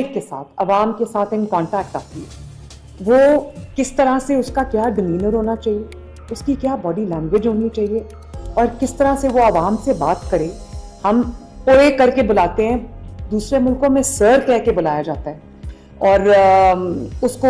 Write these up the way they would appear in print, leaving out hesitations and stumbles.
Public کے ساتھ، عوام کے ساتھ ان کانٹیکٹ آتی ہے، وہ کس طرح سے اس کا کیا ڈیمینر ہونا چاہیے، اس کی کیا باڈی لینگویج ہونی چاہیے، اور کس طرح سے وہ عوام سے بات کرے. ہم اوئے کر کے بلاتے ہیں، دوسرے ملکوں میں سر کہہ کے بلایا جاتا ہے، اور اس کو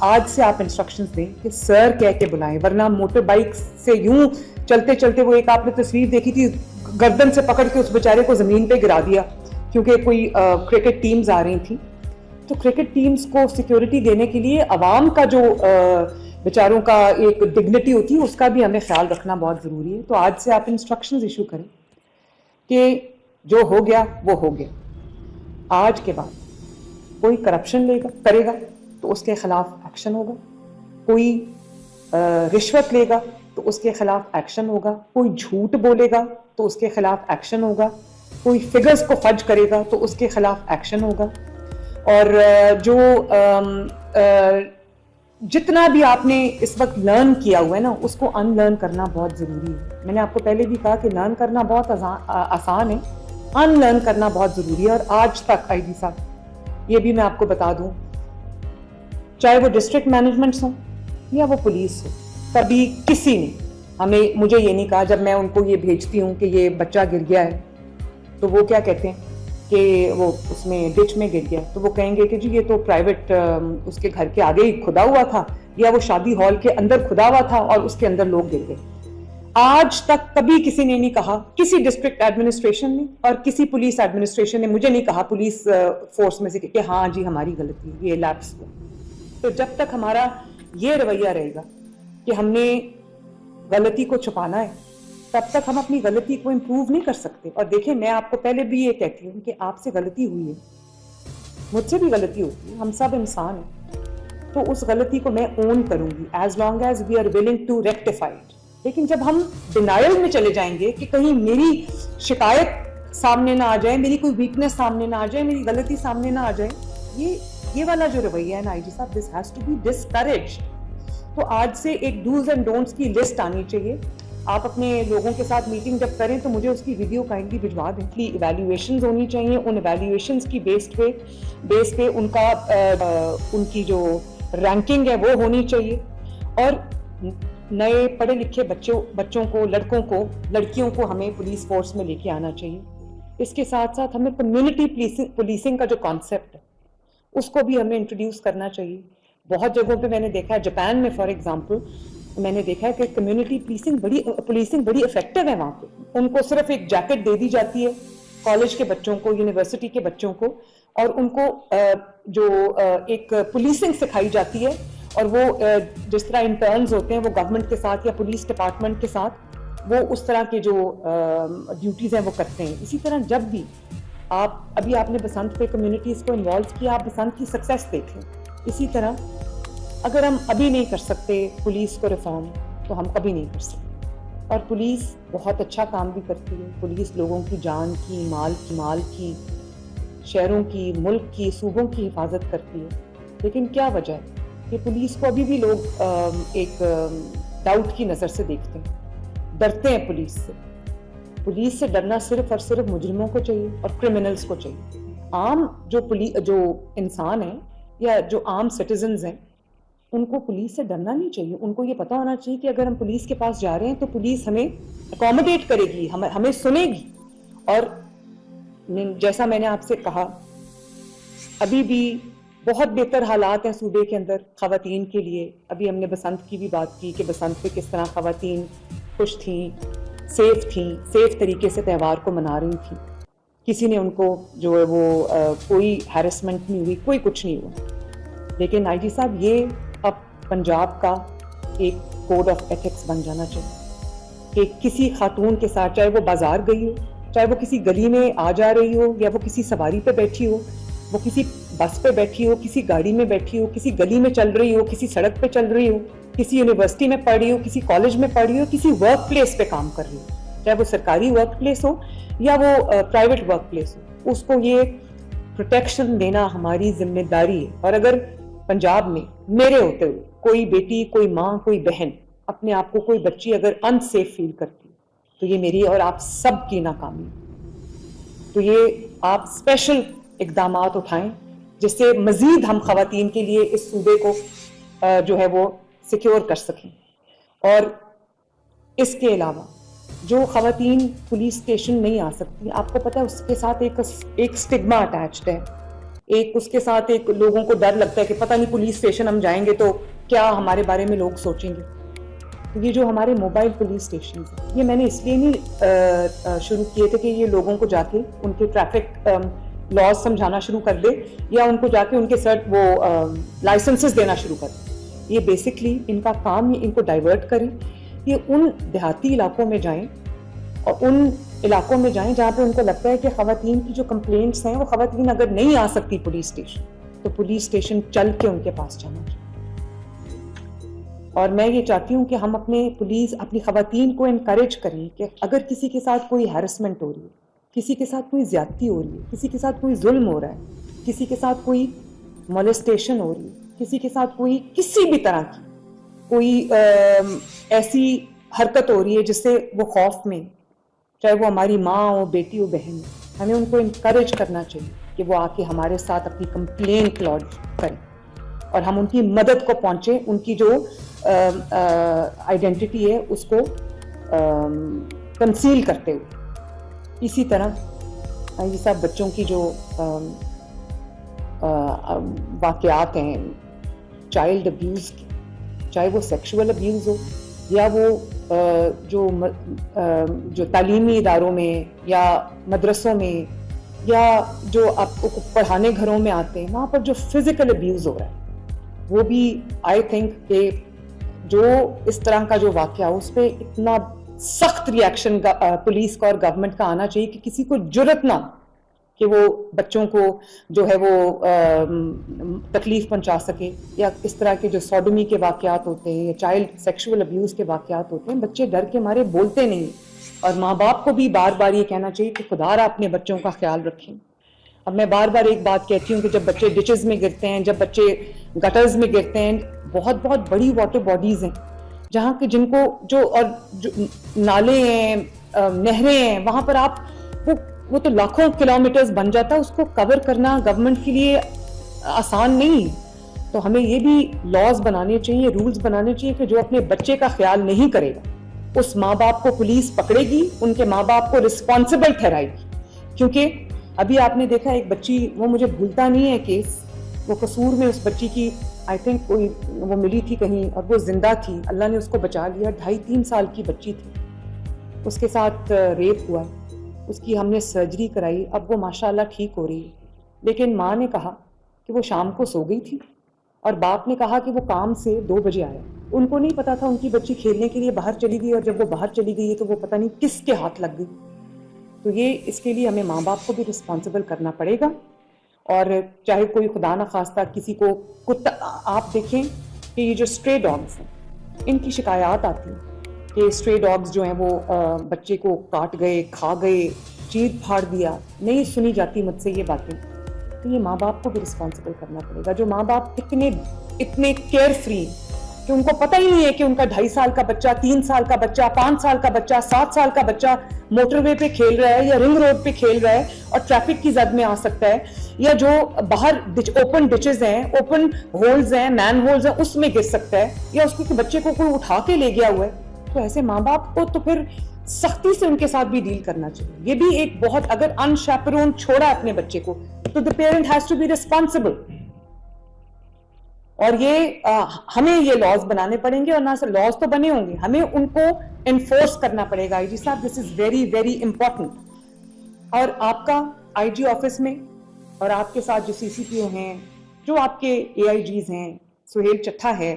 آج سے آپ انسٹرکشنز دیں کہ سر کہہ کے بلائیں، ورنہ موٹر بائک سے یوں چلتے چلتے، وہ ایک آپ نے تصویر دیکھی تھی، گردن سے پکڑ کے اس بیچارے کو زمین پہ گرا دیا کیونکہ کوئی کرکٹ ٹیمز آ رہی تھیں. تو کرکٹ ٹیمز کو سیکیورٹی دینے کے لیے عوام کا جو بیچاروں کا ایک ڈگنیٹی ہوتی ہے، اس کا بھی ہمیں خیال رکھنا بہت ضروری ہے. تو آج سے آپ انسٹرکشنز ایشو کریں کہ جو ہو گیا وہ ہو گیا. آج کے بعد کوئی کرپشن کرے گا تو اس کے خلاف ایکشن ہوگا، کوئی رشوت لے گا تو اس کے خلاف ایکشن ہوگا، کوئی جھوٹ بولے گا تو اس کے خلاف ایکشن ہوگا، کوئی فگرز کو فج کرے گا تو اس کے خلاف ایکشن ہوگا. اور جو جتنا بھی آپ نے اس وقت لرن کیا ہوا ہے نا، اس کو ان لرن کرنا بہت ضروری ہے. میں نے آپ کو پہلے بھی کہا کہ لرن کرنا بہت آسان ہے، ان لرن کرنا بہت ضروری ہے. اور آج تک آئی جی صاحب، یہ بھی میں آپ کو بتا دوں، چاہے وہ ڈسٹرکٹ مینجمنٹس ہوں یا وہ پولیس ہو، کبھی کسی نے مجھے یہ نہیں کہا، جب میں ان کو یہ بھیجتی ہوں کہ یہ بچہ گر گیا ہے تو وہ کیا کہتے ہیں کہ وہ اس میں ڈچ میں گر گیا، تو وہ کہیں گے کہ جی یہ تو پرائیویٹ اس کے گھر کے آگے ہی کھدا ہوا تھا، یا وہ شادی ہال کے اندر کھدا ہوا تھا اور اس کے اندر لوگ گر گئے. آج تک کبھی کسی نے نہیں کہا، کسی ڈسٹرکٹ ایڈمنسٹریشن نے اور کسی پولیس ایڈمنسٹریشن نے مجھے نہیں کہا پولیس فورس میں سے کہ ہاں جی ہماری غلطی ہے، یہ لیپس ہوا. تو جب تک ہمارا یہ رویہ رہے گا کہ ہم نے غلطی کو چھپانا ہے، تب تک ہم اپنی غلطی کو امپروو نہیں کر سکتے. اور دیکھیں، میں آپ کو پہلے بھی یہ کہتی ہوں کہ آپ سے غلطی ہوئی ہے، مجھ سے بھی غلطی ہوتی ہے، ہم سب انسان ہیں. تو اس غلطی کو میں اون کروں گی as long as we are willing to rectify it. لیکن جب ہم ڈینائل میں چلے جائیں گے کہ کہیں میری شکایت سامنے نہ آ جائے، میری کوئی ویکنس سامنے نہ آ جائے، میری غلطی سامنے نہ آ جائے، یہ والا جو رویہ ہے نا آئی جی صاحب، this has to be discouraged. تو آج سے ایک ڈوز اینڈ ڈونٹس کی لسٹ آنی چاہیے. آپ اپنے لوگوں کے ساتھ میٹنگ جب کریں تو مجھے اس کی ویڈیو کائنڈلی بھجوا دیں. ایویلیویشنز ہونی چاہیے، ان ایویلیویشنز کی بیس پہ ان کی جو رینکنگ ہے وہ ہونی چاہیے. اور نئے پڑھے لکھے بچوں کو، لڑکوں کو، لڑکیوں کو ہمیں پولیس فورس میں لے کے آنا چاہیے. اس کے ساتھ ساتھ ہمیں کمیونٹی پولیسنگ کا جو کانسیپٹ ہے اس کو بھی ہمیں انٹروڈیوس کرنا چاہیے. بہت جگہوں پہ میں نے دیکھا ہے، جاپان میں فار ایگزامپل میں نے دیکھا ہے کہ کمیونٹی پولیسنگ بڑی افیکٹو ہے وہاں پہ. ان کو صرف ایک جیکٹ دے دی جاتی ہے، کالج کے بچوں کو، یونیورسٹی کے بچوں کو، اور ان کو جو ایک پولیسنگ سکھائی جاتی ہے. اور وہ جس طرح انٹرنز ہوتے ہیں وہ گورنمنٹ کے ساتھ یا پولیس ڈپارٹمنٹ کے ساتھ وہ اس طرح کے جو ڈیوٹیز ہیں وہ کرتے ہیں. اسی طرح جب بھی ابھی آپ نے بسنت پہ کمیونٹیز کو انوالو کیا، آپ بسنت کی سکسیس دیکھیں. اسی طرح اگر ہم ابھی نہیں کر سکتے پولیس کو ریفارم، تو ہم کبھی نہیں کر سکتے. اور پولیس بہت اچھا کام بھی کرتی ہے. پولیس لوگوں کی جان کی، مال کی، شہروں کی، ملک کی، صوبوں کی حفاظت کرتی ہے. لیکن کیا وجہ ہے کہ پولیس کو ابھی بھی لوگ ایک ڈاؤٹ کی نظر سے دیکھتے ہیں، ڈرتے ہیں پولیس سے. پولیس سے ڈرنا صرف اور صرف مجرموں کو چاہیے اور کرمنلز کو چاہیے. عام جو انسان ہیں یا جو عام سٹیزنز ہیں، ان کو پولیس سے ڈرنا نہیں چاہیے. ان کو یہ پتا ہونا چاہیے کہ اگر ہم پولیس کے پاس جا رہے ہیں تو پولیس ہمیں اکوموڈیٹ کرے گی، ہمیں سنے گی. اور جیسا میں نے آپ سے کہا، ابھی بھی بہت بہتر حالات ہیں صوبے کے اندر خواتین کے لیے. ابھی ہم نے بسنت کی بھی بات کی کہ بسنت پہ کس طرح خواتین خوش تھیں، سیف طریقے سے تہوار کو منا رہی تھیں. کسی نے ان کو جو ہے وہ کوئی ہیرسمنٹ نہیں ہوئی، کوئی کچھ نہیں ہوا. لیکن آئی جی صاحب، یہ اب پنجاب کا ایک کوڈ آف ایتھکس بن جانا چاہیے کہ کسی خاتون کے ساتھ، چاہے وہ بازار گئی ہو، چاہے وہ کسی گلی میں آ جا رہی ہو، یا وہ کسی سواری پہ بیٹھی ہو، وہ کسی بس پہ بیٹھی ہو، کسی گاڑی میں بیٹھی ہو، کسی گلی میں چل رہی ہو، کسی سڑک پہ چل رہی ہو، کسی یونیورسٹی میں پڑھ رہی ہو، کسی کالج میں پڑھ رہی ہو، کسی ورک پلیس پہ کام کر رہی ہو، چاہے وہ سرکاری ورک پلیس ہو یا وہ پرائیویٹ ورک پلیس ہو، اس کو یہ پروٹیکشن دینا ہماری ذمہ داری ہے. اور اگر پنجاب میں میرے ہوتے ہوئے کوئی بیٹی، کوئی ماں، کوئی بہن، اپنے آپ کو کوئی بچی اگر انسیف فیل کرتی تو یہ میری اور آپ سب کی ناکامی. تو یہ آپ اسپیشل اقدامات اٹھائیں جس سے مزید ہم خواتین کے لیے اس صوبے کو جو ہے وہ سیکیور کر سکیں. اور اس کے علاوہ جو خواتین پولیس اسٹیشن نہیں آ سکتی, آپ کو پتہ ہے اس کے ساتھ ایک سٹگما اٹیچڈ ہے, ایک اس کے ساتھ ایک لوگوں کو ڈر لگتا ہے کہ پتہ نہیں پولیس اسٹیشن ہم جائیں گے تو کیا ہمارے بارے میں لوگ سوچیں گے. یہ جو ہمارے موبائل پولیس اسٹیشنز ہیں, یہ میں نے اس لیے نہیں شروع کیے تھے کہ یہ لوگوں کو جا کے ان کے ٹریفک لاز سمجھانا شروع کر دے یا ان کو جا کے ان کے وہ لائسنسز دینا شروع کر دے. یہ بیسکلی ان کا کام ان کو ڈائیورٹ کریں, یہ ان دیہاتی علاقوں میں جائیں اور ان علاقوں میں جائیں جہاں پہ ان کو لگتا ہے کہ خواتین کی جو کمپلینٹس ہیں وہ خواتین اگر نہیں آ سکتی پولیس اسٹیشن تو پولیس اسٹیشن چل کے ان کے پاس جانا چاہیے. اور میں یہ چاہتی ہوں کہ ہم اپنی خواتین کو انکریج کریں کہ اگر کسی کے ساتھ کوئی ہیرسمنٹ ہو رہی ہے, کسی کے ساتھ کوئی زیادتی ہو رہی ہے, کسی کے ساتھ کوئی ظلم ہو رہا ہے, کسی کے ساتھ کوئی مولیسٹیشن ہو رہی ہے, کسی کے ساتھ کوئی کسی بھی طرح کی کوئی ایسی حرکت ہو رہی ہے جس سے وہ خوف میں, چاہے وہ ہماری ماں ہو, بیٹی ہو, بہن ہو, ہمیں ان کو انکریج کرنا چاہیے کہ وہ آ کے ہمارے ساتھ اپنی کمپلینٹ لodge کریں اور ہم ان کی مدد کو پہنچیں, ان کی جو آئیڈینٹی ہے اس کو کنسیل کرتے ہوئے. اسی طرح یہ سب بچوں کی جو واقعات ہیں چائلڈ ابیوز کی, چاہے وہ سیکشول ابیوز ہو یا وہ جو تعلیمی اداروں میں یا مدرسوں میں یا جو آپ کو پڑھانے گھروں میں آتے ہیں, وہاں پر جو فزیکل ابیوز ہو رہا ہے وہ بھی آئی تھنک کہ جو اس طرح کا جو واقعہ ہو اس پہ اتنا سخت ریئیکشن پولیس کا اور گورنمنٹ کا آنا چاہیے کہ کسی کو جرت نہ کہ وہ بچوں کو جو ہے وہ تکلیف پہنچا سکے, یا اس طرح کے جو سوڈومی کے واقعات ہوتے ہیں یا چائلڈ سیکشول ابیوز کے واقعات ہوتے ہیں, بچے ڈر کے مارے بولتے نہیں. اور ماں باپ کو بھی بار بار یہ کہنا چاہیے کہ خدا را اپنے بچوں کا خیال رکھیں. اب میں بار بار ایک بات کہتی ہوں کہ جب بچے ڈچز میں گرتے ہیں, جب بچے گٹرز میں گرتے ہیں, بہت بہت بڑی واٹر باڈیز ہیں جہاں کے جن کو جو نالے ہیں, نہریں ہیں, وہاں پر آپ وہ تو لاکھوں کلومیٹرز بن جاتا ہے, اس کو کور کرنا گورنمنٹ کے لیے آسان نہیں. تو ہمیں یہ بھی لاز بنانے چاہیے, رولز بنانے چاہیے کہ جو اپنے بچے کا خیال نہیں کرے گا اس ماں باپ کو پولیس پکڑے گی, ان کے ماں باپ کو رسپانسبل ٹھہرائے گی. کیونکہ ابھی آپ نے دیکھا ایک بچی, وہ مجھے بھولتا نہیں ہے کیس, وہ قصور میں اس بچی کی آئی تھنک کوئی وہ ملی تھی کہیں اور وہ زندہ تھی, اللہ نے اس کو بچا لیا. 2.5-3 سال کی بچی تھی, اس کے ساتھ ریپ ہوا, اس کی ہم نے سرجری کرائی, اب وہ ماشاءاللہ ٹھیک ہو رہی ہے. لیکن ماں نے کہا کہ وہ شام کو سو گئی تھی اور باپ نے کہا کہ وہ کام سے 2 بجے آیا. ان کو نہیں پتا تھا ان کی بچی کھیلنے کے لیے باہر چلی گئی, اور جب وہ باہر چلی گئی تو وہ پتہ نہیں کس کے ہاتھ لگ گئی. تو یہ اس کے لیے ہمیں ماں باپ کو بھی رسپانسبل کرنا پڑے گا. اور چاہے کوئی خدا نہ خواستہ کسی کو کتا, آپ دیکھیں کہ یہ جو اسٹرے ڈاگس ہیں ان کی شکایات آتی ہیں کہ اسٹرے ڈاگس جو ہیں وہ بچے کو کاٹ گئے, کھا گئے, چیر پھاڑ دیا. نہیں سنی جاتی مجھ سے یہ باتیں, تو یہ ماں باپ کو بھی رسپانسبل کرنا پڑے گا. جو ماں باپ اتنے کیئر فری کہ ان کو پتہ ہی نہیں ہے کہ ان کا 2.5 سال کا بچہ, 3 سال کا بچہ, 5 سال کا بچہ, 7 سال کا بچہ موٹر وے پہ کھیل رہا ہے یا رنگ روڈ پہ کھیل رہا ہے اور ٹریفک کی زد میں آ سکتا ہے, یا جو باہر اوپن ڈچز ہیں, اوپن ہولز ہیں, مین ہولز ہیں, اس میں گر سکتا ہے, یا اس کو بچے کو کوئی اٹھا کے لے گیا ہوا ہے. تو ایسے ماں باپ کو تو پھر سختی سے ان کے ساتھ بھی ڈیل کرنا چاہیے. یہ بھی ایک بہت, اگر انشیپرون چھوڑا اپنے بچے کو تو the parent has to be responsible. اور یہ ہمیں یہ لاز بنانے پڑیں گے, اور نہ صرف لاز تو بنے ہوں گے, ہمیں ان کو انفورس کرنا پڑے گا. آئی جی صاحب, دس از ویری ویری امپورٹنٹ. اور آپ کا آئی جی آفس میں اور آپ کے ساتھ جو سی سی پی او ہیں, جو آپ کے اے آئی جیز ہیں, سہیل چٹھا ہے,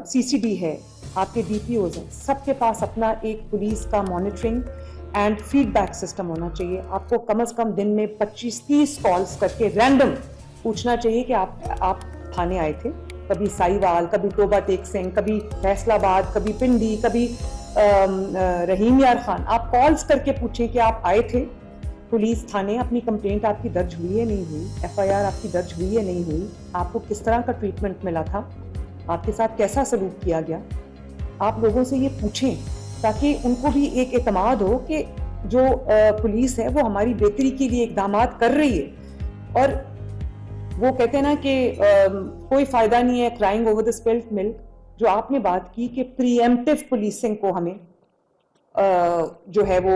سی سی ڈی ہے, آپ کے ڈی پی اوز ہیں, سب کے پاس اپنا ایک پولیس کا monitoring and feedback system ہونا چاہیے. آپ کو کم از کم دن میں 25-30 کالز کر کے رینڈم پوچھنا چاہیے کہ آپ تھانے آئے تھے, کبھی سائی وال, کبھی توبہ ٹیک سنگھ, کبھی فیصلہ آباد, کبھی پنڈی, کبھی رحیم یار خان. آپ کالز کر کے پوچھیں کہ آپ آئے تھے پولیس تھانے, اپنی کمپلینٹ آپ کی درج ہوئی ہے نہیں ہوئی, ایف آئی آر آپ کی درج ہوئی ہے نہیں ہوئی, آپ کو کس طرح کا ٹریٹمنٹ ملا تھا, آپ کے ساتھ کیسا سلوک کیا گیا. آپ لوگوں سے یہ پوچھیں تاکہ ان کو بھی ایک اعتماد ہو کہ جو پولیس ہے وہ ہماری بہتری کے لیے اقدامات کر رہی ہے. اور وہ کہتے ہیں نا کہ کوئی فائدہ نہیں ہے کرائنگ اوور دا اسپلٹ ملک. جو آپ نے بات کی کہ پری ایمپٹیو پولیسنگ کو ہمیں جو ہے وہ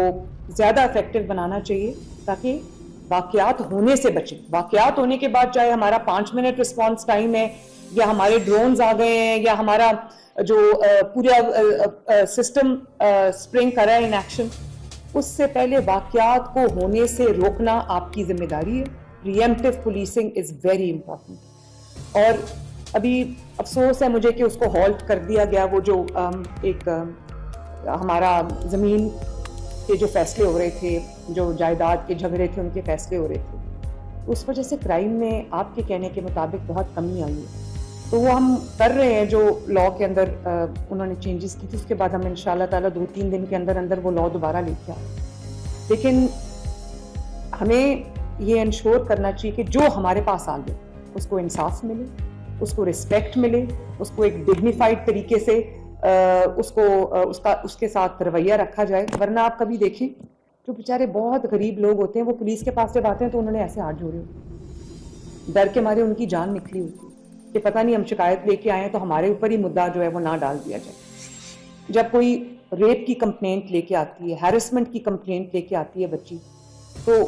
زیادہ افیکٹو بنانا چاہیے تاکہ واقعات ہونے سے بچیں. واقعات ہونے کے بعد چاہے ہمارا 5 منٹ رسپانس ٹائم ہے یا ہمارے ڈرونز آ گئے ہیں یا ہمارا جو پورا سسٹم اسپرنگ کر رہا ہے ان ایکشن, اس سے پہلے واقعات کو ہونے سے روکنا آپ کی ذمہ داری ہے. پری ایمپٹیو پولیسنگ از ویری امپورٹنٹ. اور ابھی افسوس ہے مجھے کہ اس کو ہالٹ کر دیا گیا, وہ جو ایک ہمارا زمین کے جو فیصلے ہو رہے تھے, جو جائیداد کے جھگڑے تھے ان کے فیصلے ہو رہے تھے, اس وجہ سے کرائم میں آپ کے کہنے کے مطابق بہت کمی آئی ہے. تو وہ ہم کر رہے ہیں جو لاء کے اندر انہوں نے چینجز کی تھی, اس کے بعد ہم انشاءاللہ تعالیٰ 2-3 دن کے اندر وہ لاء دوبارہ لے کے آئے. لیکن ہمیں یہ انشور کرنا چاہیے کہ جو ہمارے پاس آ گئے اس کو انصاف ملے, اس کو رسپیکٹ ملے, اس کو ایک ڈگنیفائڈ طریقے سے اس کے ساتھ رویہ رکھا جائے. ورنہ آپ کبھی دیکھیں جو بیچارے بہت غریب لوگ ہوتے ہیں وہ پولیس کے پاس جب آتے ہیں تو انہوں نے ایسے ہاتھ جوڑے ہوتے, ڈر کے مارے ان کی جان نکلی ہوتی کہ پتہ نہیں ہم شکایت لے کے آئے ہیں تو ہمارے اوپر ہی مدعا جو ہے وہ نہ ڈال دیا جائے. جب کوئی ریپ کی کمپلینٹ لے کے آتی ہے, ہیرسمنٹ کی کمپلینٹ لے کے آتی ہے بچی, تو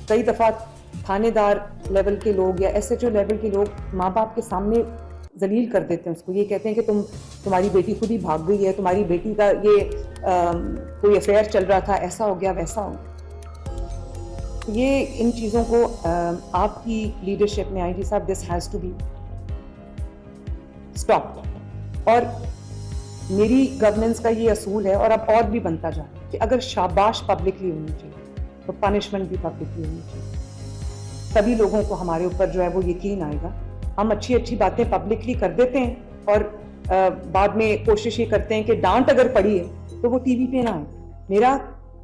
کئی دفعہ تھانے دار لیول کے لوگ یا ایس ایچ او لیول کے لوگ ماں باپ کے سامنے ذلیل کر دیتے ہیں اس کو. یہ کہتے ہیں کہ تمہاری بیٹی خود ہی بھاگ گئی ہے, تمہاری بیٹی کا یہ کوئی افیئر چل رہا تھا, ایسا ہو گیا ویسا ہو گیا. یہ ان چیزوں کو آپ کی لیڈرشپ میں آئی جی صاحب, this has to be stop. اور میری گورننس کا یہ اصول ہے اور اب اور بھی بنتا جا رہا ہے کہ اگر شاباش پبلکلی ہونی چاہیے تو پنشمنٹ بھی پبلکلی ہونی چاہیے. تبھی لوگوں کو ہمارے اوپر جو ہے وہ یقین آئے گا. ہم اچھی باتیں پبلکلی کر دیتے ہیں اور بعد میں کوشش یہ کرتے ہیں کہ ڈانٹ اگر پڑی ہے تو وہ ٹی وی پہ نہ آئے. میرا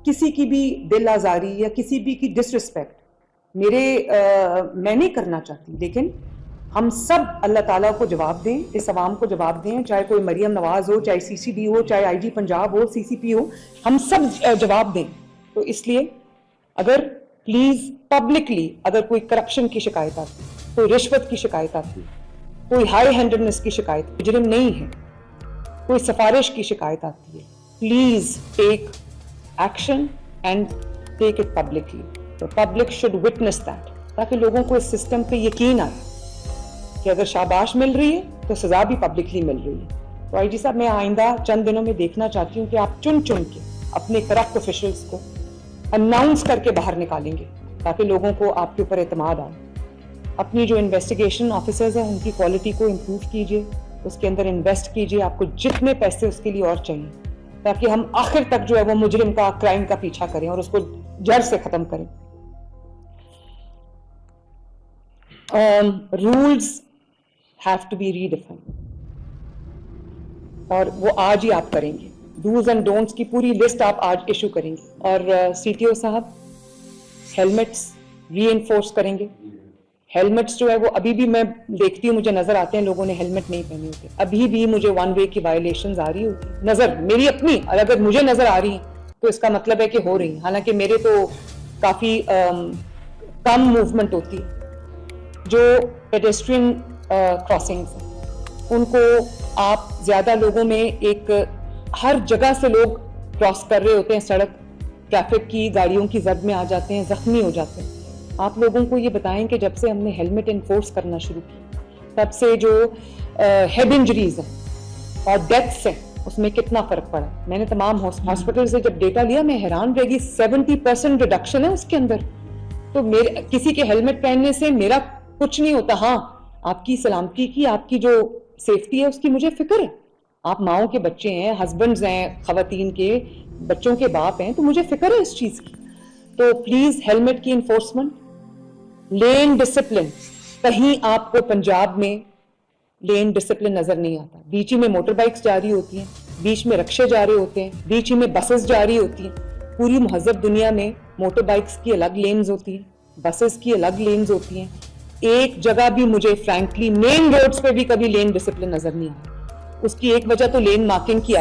کسی کی بھی دل آزاری یا کسی بھی کی ڈس رسپیکٹ میں نہیں کرنا چاہتی, لیکن ہم سب اللہ تعالیٰ کو جواب دیں, اس عوام کو جواب دیں, چاہے کوئی مریم نواز ہو, چاہے سی سی ڈی ہو, چاہے آئی جی پنجاب ہو, سی سی پی ہو, ہم سب جواب دیں. تو اس لیے اگر پلیز پبلکلی اگر کوئی کرپشن کی شکایت آتی, کوئی رشوت کی شکایت آتی, کوئی ہائی ہینڈڈنس کی شکایت, مجرم نہیں ہے, کوئی سفارش کی شکایت آتی ہے, please take action and take it publicly. The public should witness that, تاکہ لوگوں کو اس سسٹم پہ یقین آئے کہ اگر شاباش مل رہی ہے تو سزا بھی پبلکلی مل رہی ہے. تو آئی جی صاحب میں آئندہ چند دنوں میں دیکھنا چاہتی ہوں کہ آپ چن کے اپنے کرپٹ آفیشلز کو اناؤنس کر کے باہر نکالیں گے تاکہ لوگوں کو آپ کے اوپر اعتماد آئے. اپنی جو انویسٹیگیشن آفیسرز ہیں ان کی کوالٹی کو امپروو کیجیے, اس کے اندر انویسٹ کیجیے. آپ کو جتنے پیسے اس کے لیے اور چاہیے تاکہ ہم آخر تک جو ہے وہ مجرم کا, کرائم کا پیچھا کریں اور اس کو جڑ سے ختم کریں. Rules have to be redefined اور وہ آج ہی آپ کریں گے. ڈوز اینڈ ڈونٹس کی پوری لسٹ آپ آج ایشو کریں گے. اور سی ٹی او صاحب ہیلمٹس ری انفورس کریں گے. ہیلمٹس جو ہے وہ ابھی بھی میں دیکھتی ہوں, مجھے نظر آتے ہیں لوگوں نے ہیلمٹ نہیں پہنے ہوتے, ابھی بھی مجھے 1 وے کی وائلیشنز آ رہی ہوتی نظر, میری اپنی, اور اگر مجھے نظر آ رہی ہیں تو اس کا مطلب ہے کہ ہو رہی ہیں, حالانکہ میرے تو کافی کم موومنٹ ہوتی ہے. جو پیڈسٹرین کراسنگز ہیں ان کو آپ زیادہ لوگوں میں ایک ہر جگہ سے لوگ کراس کر رہے ہوتے ہیں سڑک, ٹریفک کی گاڑیوں کی زد میں آ جاتے ہیں, زخمی ہو جاتے ہیں. آپ لوگوں کو یہ بتائیں کہ جب سے ہم نے ہیلمٹ انفورس کرنا شروع کی تب سے جو ہیڈ انجریز ہیں اور ڈیتھس ہیں اس میں کتنا فرق پڑا. میں نے تمام ہاسپٹل سے جب ڈیٹا لیا میں حیران رہ گئی, 70% ریڈکشن ہے اس کے اندر. تو کسی کے ہیلمٹ پہننے سے میرا کچھ نہیں ہوتا. ہاں آپ کی سلامتی کی, آپ کی جو سیفٹی ہے اس کی مجھے فکر ہے. آپ ماؤں کے بچے ہیں, ہسبینڈز ہیں, خواتین کے بچوں کے باپ ہیں, تو مجھے فکر ہے اس چیز کی. تو پلیز ہیلمٹ کی انفورسمنٹ, لین ڈسپلن. کہیں آپ کو پنجاب میں لین ڈسپلن نظر نہیں آتا. بیچ ہی میں موٹر بائکس جا رہی ہوتی ہیں, بیچ میں رکشے جا رہے ہوتے ہیں, بیچ ہی میں بسز جا رہی ہوتی ہیں. پوری مہذب دنیا میں موٹر بائکس کی الگ لینز ہوتی ہیں, بسز کی الگ لینز ہوتی ہیں. ایک جگہ بھی مجھے فرینکلی مین روڈز پہ بھی کبھی لین ڈسپلن نظر نہیں آیا. اس کی ایک وجہ تو لین مارکنگ کی